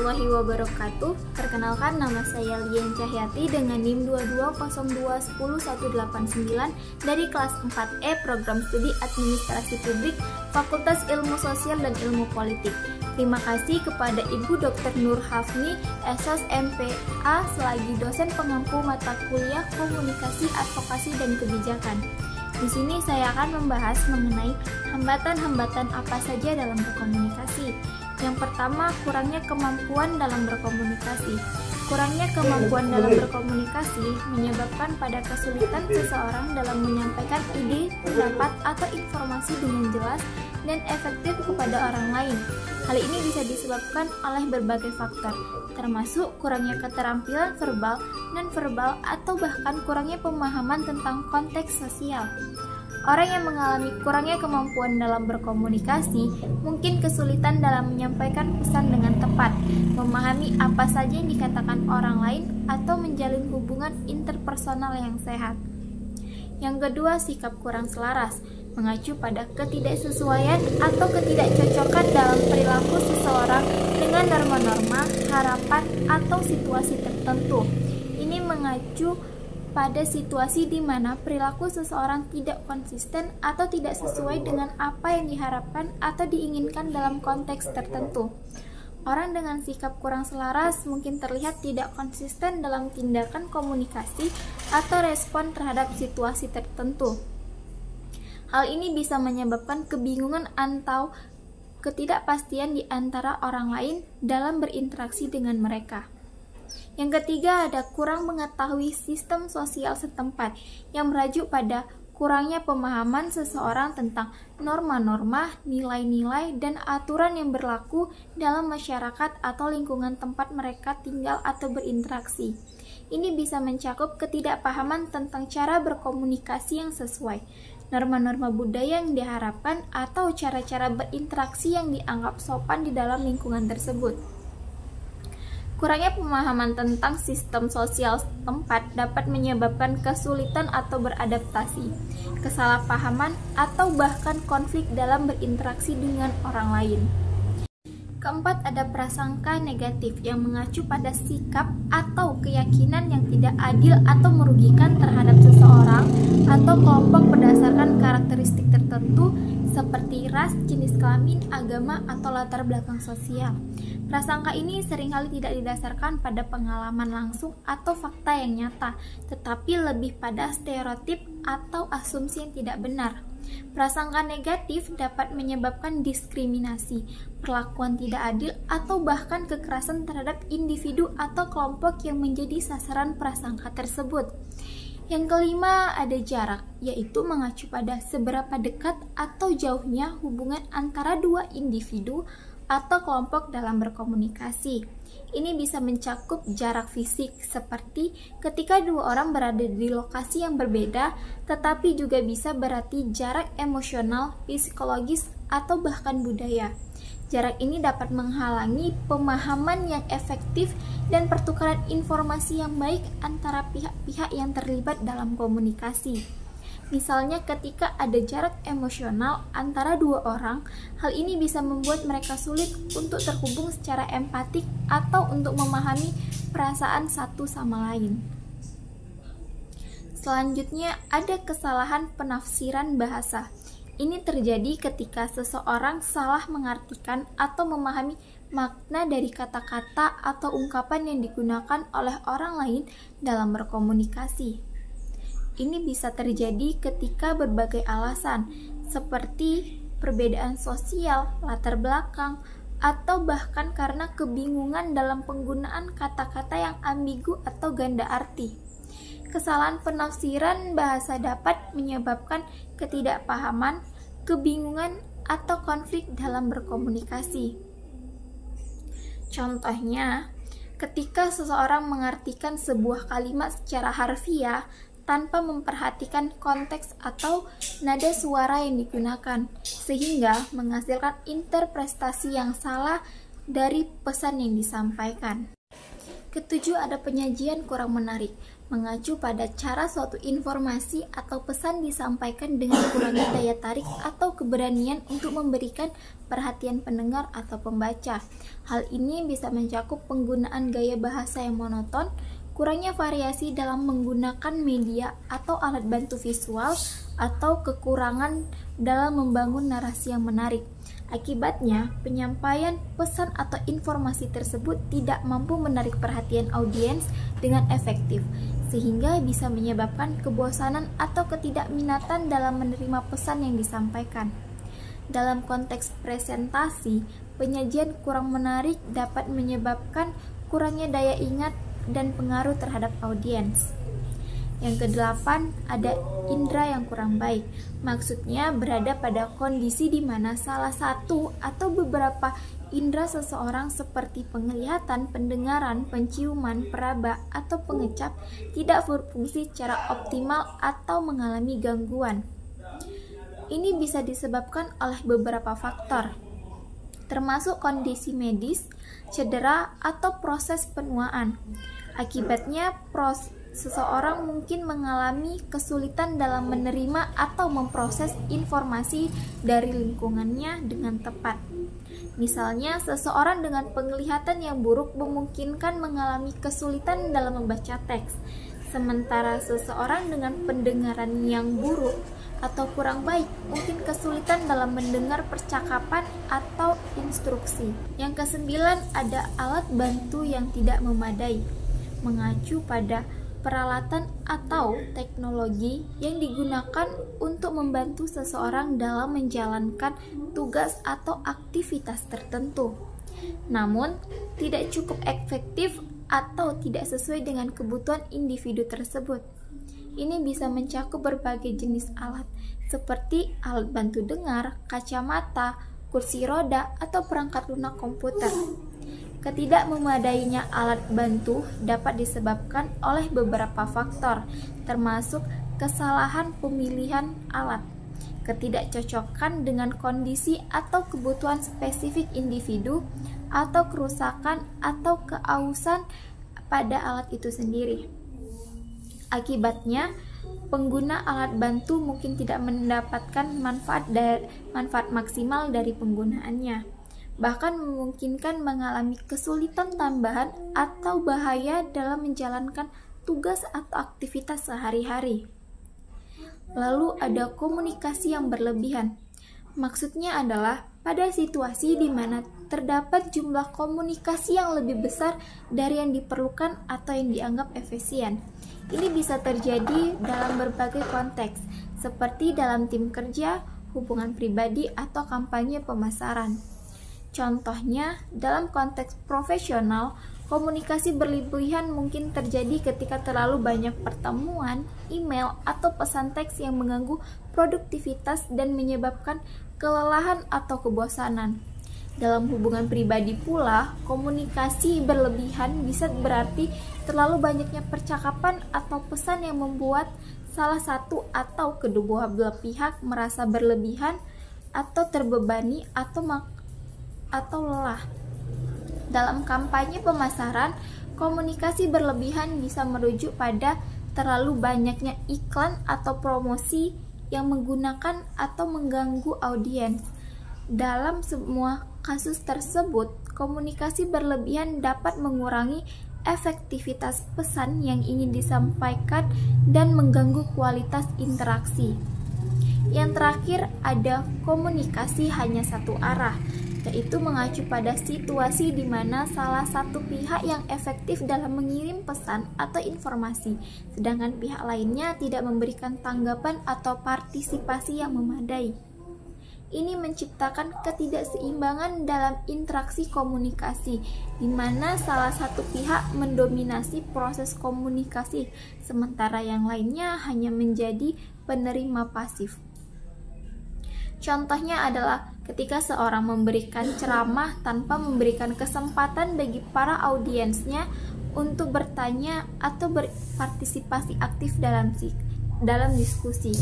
warahmatullahi wabarakatuh. Perkenalkan, nama saya Lian Cahyati dengan NIM 2202101189 dari kelas 4E Program Studi Administrasi Publik Fakultas Ilmu Sosial dan Ilmu Politik. Terima kasih kepada Ibu Dr. Nur Hafni, SOS MPA, selagi dosen pengampu mata kuliah Komunikasi, Advokasi, dan Kebijakan. Di sini saya akan membahas mengenai hambatan-hambatan apa saja dalam berkomunikasi. Yang pertama, kurangnya kemampuan dalam berkomunikasi. Kurangnya kemampuan dalam berkomunikasi menyebabkan pada kesulitan seseorang dalam menyampaikan ide, pendapat, atau informasi dengan jelas dan efektif kepada orang lain. Hal ini bisa disebabkan oleh berbagai faktor, termasuk kurangnya keterampilan verbal, non-verbal, atau bahkan kurangnya pemahaman tentang konteks sosial. Orang yang mengalami kurangnya kemampuan dalam berkomunikasi mungkin kesulitan dalam menyampaikan pesan dengan tepat, memahami apa saja yang dikatakan orang lain, atau menjalin hubungan interpersonal yang sehat. Yang kedua, sikap kurang selaras, mengacu pada ketidaksesuaian atau ketidakcocokan dalam perilaku seseorang dengan norma-norma, harapan, atau situasi tertentu. Ini mengacu pada situasi di mana perilaku seseorang tidak konsisten atau tidak sesuai dengan apa yang diharapkan atau diinginkan dalam konteks tertentu. Orang dengan sikap kurang selaras mungkin terlihat tidak konsisten dalam tindakan komunikasi atau respon terhadap situasi tertentu. Hal ini bisa menyebabkan kebingungan atau ketidakpastian di antara orang lain dalam berinteraksi dengan mereka. Yang ketiga, ada kurang mengetahui sistem sosial setempat yang merujuk pada kurangnya pemahaman seseorang tentang norma-norma, nilai-nilai, dan aturan yang berlaku dalam masyarakat atau lingkungan tempat mereka tinggal atau berinteraksi. Ini bisa mencakup ketidakpahaman tentang cara berkomunikasi yang sesuai, norma-norma budaya yang diharapkan, atau cara-cara berinteraksi yang dianggap sopan di dalam lingkungan tersebut. Kurangnya pemahaman tentang sistem sosial setempat dapat menyebabkan kesulitan atau beradaptasi, kesalahpahaman, atau bahkan konflik dalam berinteraksi dengan orang lain. Keempat, ada prasangka negatif yang mengacu pada sikap atau keyakinan yang tidak adil atau merugikan terhadap seseorang atau kelompok berdasarkan karakteristik tertentu seperti ras, jenis kelamin, agama, atau latar belakang sosial. Prasangka ini seringkali tidak didasarkan pada pengalaman langsung atau fakta yang nyata, tetapi lebih pada stereotip atau asumsi yang tidak benar. Prasangka negatif dapat menyebabkan diskriminasi, perlakuan tidak adil, atau bahkan kekerasan terhadap individu atau kelompok yang menjadi sasaran prasangka tersebut. Yang kelima, ada jarak, yaitu mengacu pada seberapa dekat atau jauhnya hubungan antara dua individu atau kelompok dalam berkomunikasi. Ini bisa mencakup jarak fisik, seperti ketika dua orang berada di lokasi yang berbeda, tetapi juga bisa berarti jarak emosional, psikologis, atau bahkan budaya. Jarak ini dapat menghalangi pemahaman yang efektif dan pertukaran informasi yang baik antara pihak-pihak yang terlibat dalam komunikasi. Misalnya ketika ada jarak emosional antara dua orang, hal ini bisa membuat mereka sulit untuk terhubung secara empatik atau untuk memahami perasaan satu sama lain. Selanjutnya, ada kesalahan penafsiran bahasa. Ini terjadi ketika seseorang salah mengartikan atau memahami makna dari kata-kata atau ungkapan yang digunakan oleh orang lain dalam berkomunikasi. Ini bisa terjadi ketika berbagai alasan, seperti perbedaan sosial, latar belakang, atau bahkan karena kebingungan dalam penggunaan kata-kata yang ambigu atau ganda arti. Kesalahan penafsiran bahasa dapat menyebabkan ketidakpahaman, kebingungan, atau konflik dalam berkomunikasi. Contohnya, ketika seseorang mengartikan sebuah kalimat secara harfiah tanpa memperhatikan konteks atau nada suara yang digunakan, sehingga menghasilkan interpretasi yang salah dari pesan yang disampaikan. Ketujuh, ada penyajian kurang menarik, mengacu pada cara suatu informasi atau pesan disampaikan dengan kurangnya daya tarik atau keberanian untuk memberikan perhatian pendengar atau pembaca. Hal ini bisa mencakup penggunaan gaya bahasa yang monoton, kurangnya variasi dalam menggunakan media atau alat bantu visual, atau kekurangan dalam membangun narasi yang menarik. Akibatnya, penyampaian pesan atau informasi tersebut tidak mampu menarik perhatian audiens dengan efektif, sehingga bisa menyebabkan kebosanan atau ketidakminatan dalam menerima pesan yang disampaikan. Dalam konteks presentasi, penyajian kurang menarik dapat menyebabkan kurangnya daya ingat dan pengaruh terhadap audiens. Yang kedelapan, ada indera yang kurang baik. Maksudnya berada pada kondisi di mana salah satu atau beberapa indera seseorang seperti penglihatan, pendengaran, penciuman, peraba, atau pengecap tidak berfungsi secara optimal atau mengalami gangguan. Ini bisa disebabkan oleh beberapa faktor, termasuk kondisi medis, cedera, atau proses penuaan. Akibatnya, seseorang mungkin mengalami kesulitan dalam menerima atau memproses informasi dari lingkungannya dengan tepat. Misalnya, seseorang dengan penglihatan yang buruk memungkinkan mengalami kesulitan dalam membaca teks, sementara seseorang dengan pendengaran yang buruk atau kurang baik mungkin kesulitan dalam mendengar percakapan atau instruksi. Yang kesembilan, ada alat bantu yang tidak memadai, mengacu pada peralatan atau teknologi yang digunakan untuk membantu seseorang dalam menjalankan tugas atau aktivitas tertentu, namun tidak cukup efektif atau tidak sesuai dengan kebutuhan individu tersebut. Ini bisa mencakup berbagai jenis alat, seperti alat bantu dengar, kacamata, kursi roda, atau perangkat lunak komputer. Ketidakmemadainya alat bantu dapat disebabkan oleh beberapa faktor, termasuk kesalahan pemilihan alat, ketidakcocokan dengan kondisi atau kebutuhan spesifik individu, atau kerusakan atau keausan pada alat itu sendiri. Akibatnya, pengguna alat bantu mungkin tidak mendapatkan manfaat maksimal dari penggunaannya, bahkan memungkinkan mengalami kesulitan tambahan atau bahaya dalam menjalankan tugas atau aktivitas sehari-hari. Lalu ada komunikasi yang berlebihan. Maksudnya adalah pada situasi di mana terdapat jumlah komunikasi yang lebih besar dari yang diperlukan atau yang dianggap efisien. Ini bisa terjadi dalam berbagai konteks, seperti dalam tim kerja, hubungan pribadi, atau kampanye pemasaran. Contohnya, dalam konteks profesional, komunikasi berlebihan mungkin terjadi ketika terlalu banyak pertemuan, email, atau pesan teks yang mengganggu produktivitas dan menyebabkan kelelahan atau kebosanan. Dalam hubungan pribadi pula, komunikasi berlebihan bisa berarti terlalu banyaknya percakapan atau pesan yang membuat salah satu atau kedua belah pihak merasa berlebihan atau terbebani atau lelah. Dalam kampanye pemasaran, komunikasi berlebihan bisa merujuk pada terlalu banyaknya iklan atau promosi yang menggunakan atau mengganggu audiens. Dalam semua kasus tersebut, komunikasi berlebihan dapat mengurangi efektivitas pesan yang ingin disampaikan dan mengganggu kualitas interaksi. Yang terakhir, ada komunikasi hanya satu arah, yaitu mengacu pada situasi di mana salah satu pihak yang efektif dalam mengirim pesan atau informasi, sedangkan pihak lainnya tidak memberikan tanggapan atau partisipasi yang memadai. Ini menciptakan ketidakseimbangan dalam interaksi komunikasi, di mana salah satu pihak mendominasi proses komunikasi, sementara yang lainnya hanya menjadi penerima pasif. Contohnya adalah ketika seorang memberikan ceramah tanpa memberikan kesempatan bagi para audiensnya untuk bertanya atau berpartisipasi aktif dalam diskusi.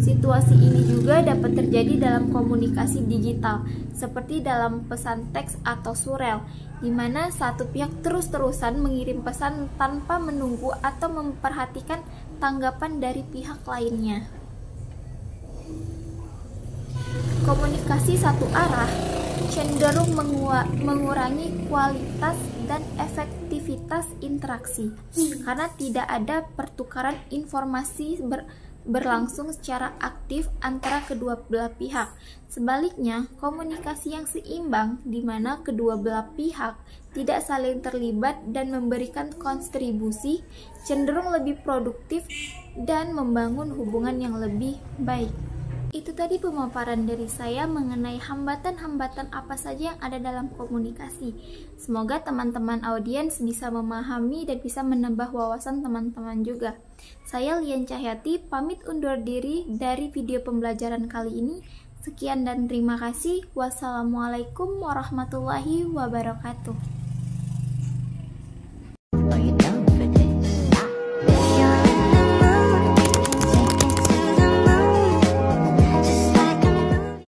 Situasi ini juga dapat terjadi dalam komunikasi digital, seperti dalam pesan teks atau surel, di mana satu pihak terus-terusan mengirim pesan tanpa menunggu atau memperhatikan tanggapan dari pihak lainnya. Komunikasi satu arah cenderung mengurangi kualitas dan efektivitas interaksi karena tidak ada pertukaran informasi berlangsung secara aktif antara kedua belah pihak. Sebaliknya, komunikasi yang seimbang di mana kedua belah pihak tidak saling terlibat dan memberikan kontribusi cenderung lebih produktif dan membangun hubungan yang lebih baik. Itu tadi pemaparan dari saya mengenai hambatan-hambatan apa saja yang ada dalam komunikasi. Semoga teman-teman audiens bisa memahami dan bisa menambah wawasan teman-teman juga. Saya Lian Cahyati pamit undur diri dari video pembelajaran kali ini. Sekian dan terima kasih. Wassalamualaikum warahmatullahi wabarakatuh.